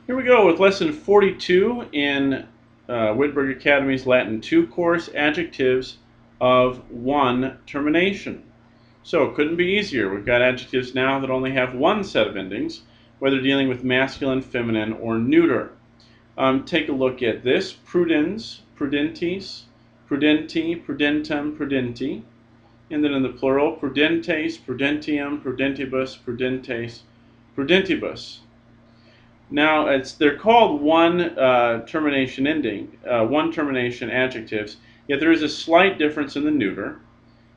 Here we go with lesson 42 in Whitberg Academy's Latin 2 course, adjectives of one termination. So it couldn't be easier. We've got adjectives now that only have one set of endings, whether dealing with masculine, feminine, or neuter. Take a look at this. Prudens, prudentis, prudenti, prudentum, prudenti. And then in the plural, prudentes, prudentium, prudentibus, prudentes, prudentibus. Now, they're called one termination ending, one termination adjectives, yet there is a slight difference in the neuter.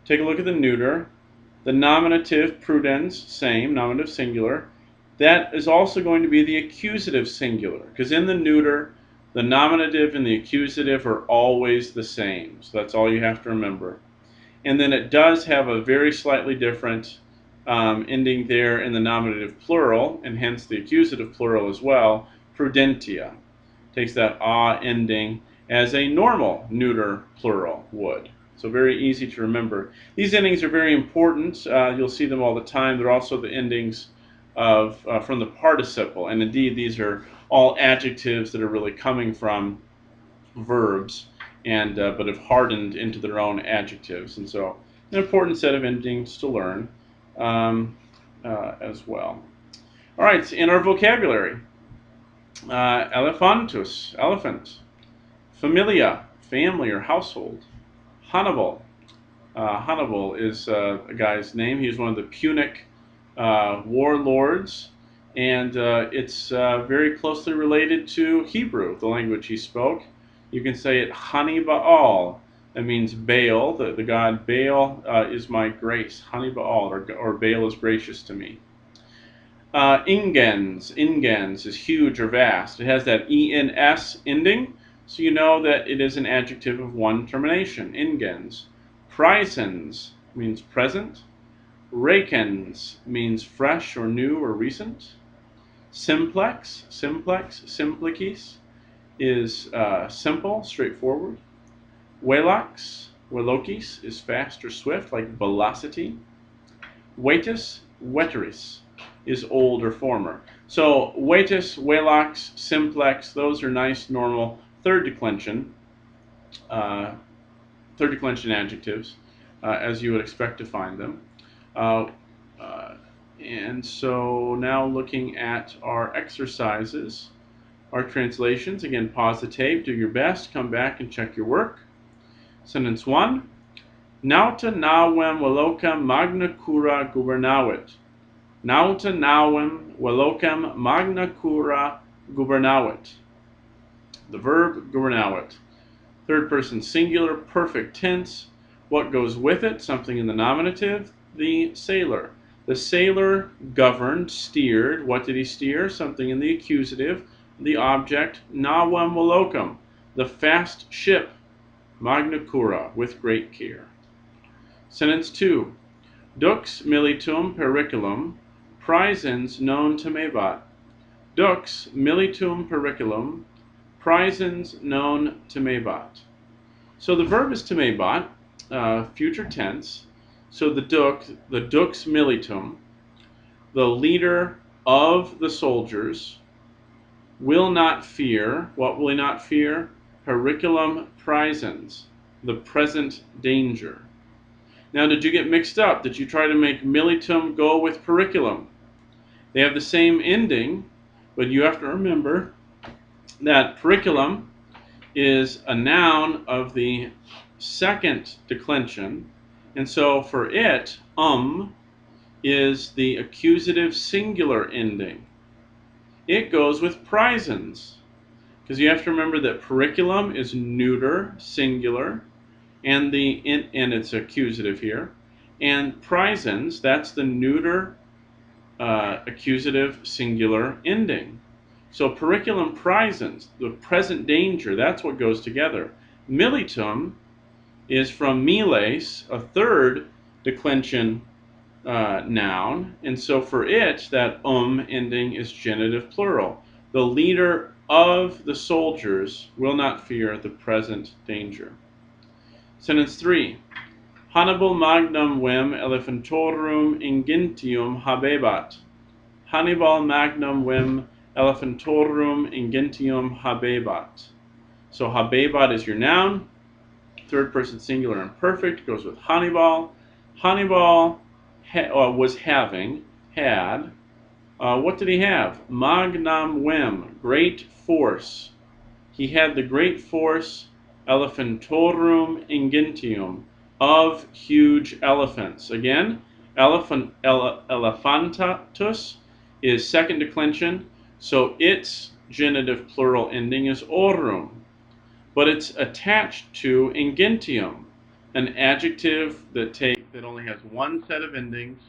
Take a look at the neuter. The nominative prudens, same, nominative singular. That is also going to be the accusative singular, because in the neuter, the nominative and the accusative are always the same. So that's all you have to remember. And then it does have a very slightly different ending there in the nominative plural, and hence the accusative plural as well. Prudentia takes that "a" ending as a normal neuter plural would. So very easy to remember. These endings are very important. You'll see them all the time. They're also the endings of from the participle, and indeed these are all adjectives that are really coming from verbs, and but have hardened into their own adjectives, and so an important set of endings to learn as well. All right, in our vocabulary, elephantus, elephant; familia, family or household; Hannibal. Hannibal is a guy's name. He was one of the Punic warlords, and it's very closely related to Hebrew, the language he spoke. You can say it Hani-Baal. That means Baal, the god Baal is my grace. Hani-Baal, or Baal is gracious to me. Ingens is huge or vast. It has that ENS ending, so you know that it is an adjective of one termination. Ingens. Praesens means present. Recens means fresh or new or recent. Simplex, simplicis, is simple, straightforward. Velocis is fast or swift, like velocity. Veteris is old or former. So vetus, velox, simplex, those are nice, normal third declension adjectives, as you would expect to find them. And so now looking at our exercises, our translations. Again, pause the tape, do your best, come back and check your work. Sentence 1. Nauta nawem velocem magna cura gubernavit. Nauta nawem velocem magna cura gubernavit. The verb gubernavit. Third person singular, perfect tense. What goes with it? Something in the nominative. The sailor. The sailor governed, steered. What did he steer? Something in the accusative. The object, nawem velocem, the fast ship. Magna cura, with great care. Sentence 2. Dux militum periculum, praesens non temebat. Dux militum periculum, praesens non temebat. So the verb is temebat, future tense. So the dux militum, the leader of the soldiers, will not fear. What will he not fear? Periculum praesens, the present danger. Now, did you get mixed up? Did you try to make militum go with periculum? They have the same ending, but you have to remember that periculum is a noun of the second declension, and so for it, is the accusative singular ending. It goes with praesens, because you have to remember that periculum is neuter, singular, and it's accusative here, and praesens, that's the neuter accusative singular ending. So periculum praesens, the present danger, that's what goes together. Militum is from miles, a third declension noun, and so for it, that ending is genitive plural. The leader of the soldiers will not fear the present danger. Sentence 3. Hannibal magnum vem elephantorum ingentium habebat. Hannibal magnum vem Elephantorum ingentium habebat. So habebat is your noun. Third person singular imperfect goes with Hannibal. Hannibal was having, had. What did he have? Magnam vim, great force. He had the great force, elephantorum ingentium, of huge elephants. Again, elephantatus is second declension, so its genitive plural ending is orum, but it's attached to ingentium, an adjective that only has one set of endings,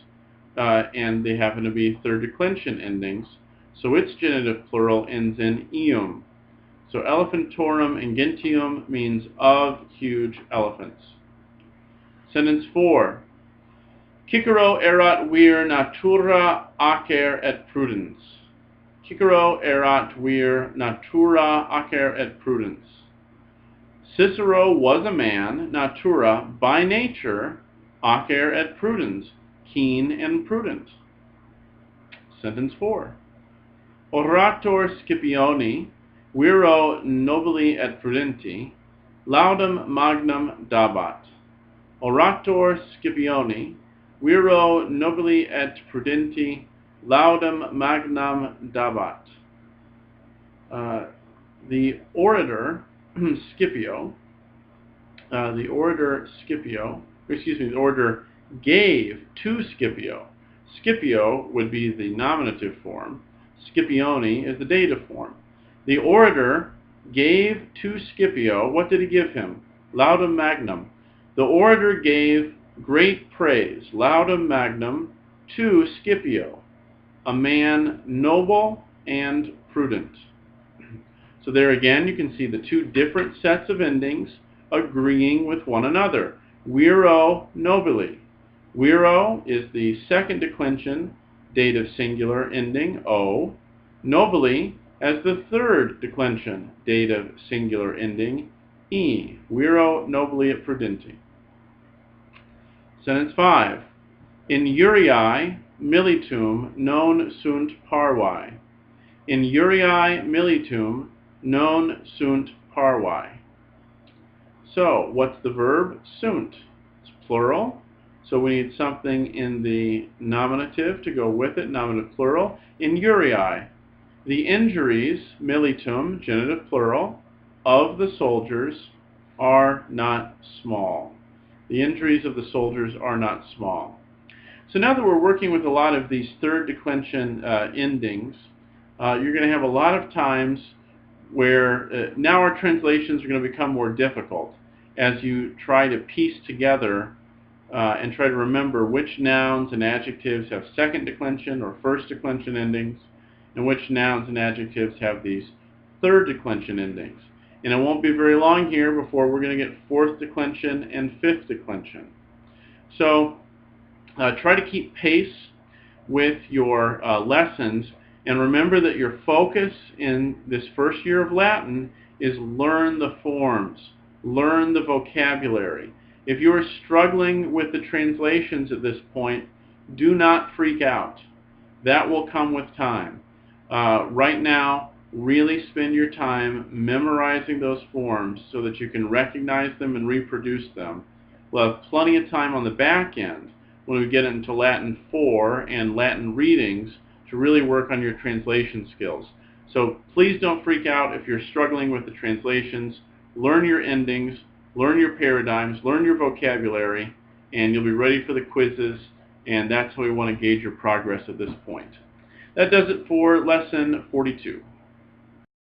and they happen to be third declension endings, so its genitive plural ends in eum. So elephantorum ingentium means of huge elephants. Sentence 4. Cicero erat vir natura acer et prudens. Cicero erat vir natura acer et prudens. Cicero was a man, natura, by nature, acer et prudens, keen and prudent. Sentence 4. Orator Scipioni, viro nobili et prudenti, laudem magnum dabat. Orator Scipioni, viro nobili et prudenti, laudem magnum dabat. The orator Scipio, the orator gave to Scipio. Scipio would be the nominative form. Scipione is the dative form. The orator gave to Scipio, what did he give him? Laudem magnum. The orator gave great praise, laudem magnum, to Scipio, a man noble and prudent. So there again you can see the two different sets of endings agreeing with one another. Viro nobili. Viro is the second declension dative singular ending O. Nobili as the third declension dative singular ending E. Viro nobili et prudenti. Sentence 5. In Uriae militum non sunt parvae. In Uriae militum non sunt parvae. So, what's the verb? Sunt. It's plural. So we need something in the nominative to go with it, nominative plural. In Uriae, the injuries, militum, genitive plural, of the soldiers are not small. The injuries of the soldiers are not small. So now that we're working with a lot of these third declension endings, you're going to have a lot of times where now our translations are going to become more difficult as you try to piece together and try to remember which nouns and adjectives have second declension or first declension endings, and which nouns and adjectives have these third declension endings. And it won't be very long here before we're going to get fourth declension and fifth declension. So try to keep pace with your lessons, and remember that your focus in this first year of Latin is learn the forms, learn the vocabulary. If you are struggling with the translations at this point, do not freak out. That will come with time. Right now, really spend your time memorizing those forms so that you can recognize them and reproduce them. We'll have plenty of time on the back end when we get into Latin 4 and Latin readings to really work on your translation skills. So please don't freak out if you're struggling with the translations. Learn your endings, learn your paradigms, learn your vocabulary, and you'll be ready for the quizzes, and that's how we want to gauge your progress at this point. That does it for Lesson 42.